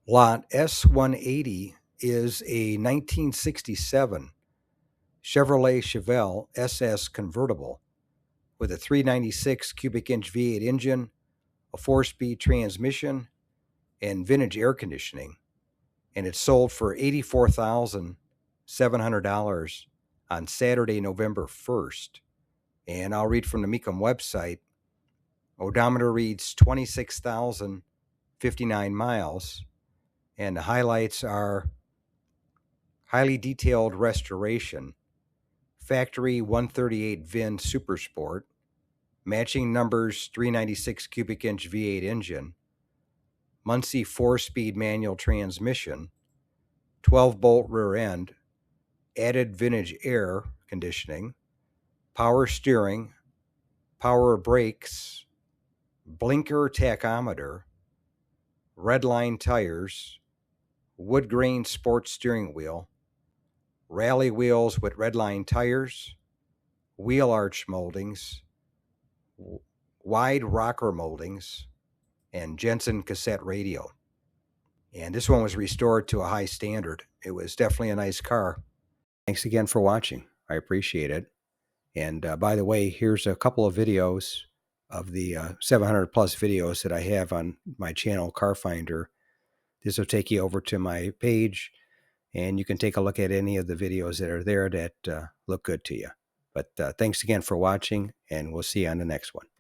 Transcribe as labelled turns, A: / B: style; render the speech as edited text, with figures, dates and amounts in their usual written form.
A: Lot S180 is a 1967 Chevrolet Chevelle SS convertible with a 396 cubic inch V8 engine, a 4-speed transmission, and vintage air conditioning. And it sold for $84,700 on Saturday, November 1st. And I'll read from the Mecum website. Odometer reads 26,059 miles. And the highlights are highly detailed restoration, factory 138 VIN Super Sport, matching numbers 396 cubic inch V8 engine, Muncie 4-speed manual transmission, 12-bolt rear end, added vintage air conditioning, power steering, power brakes, blinker tachometer, redline tires, wood grain sports steering wheel, rally wheels with redline tires, wheel arch moldings, wide rocker moldings, and Jensen cassette radio. And this one was restored to a high standard. It was definitely a nice car. Thanks again for watching. I appreciate it. And by the way, here's a couple of videos of the 700 plus videos that I have on my channel, Car Finder. This will take you over to my page, and you can take a look at any of the videos that are there that look good to you. But thanks again for watching, and we'll see you on the next one.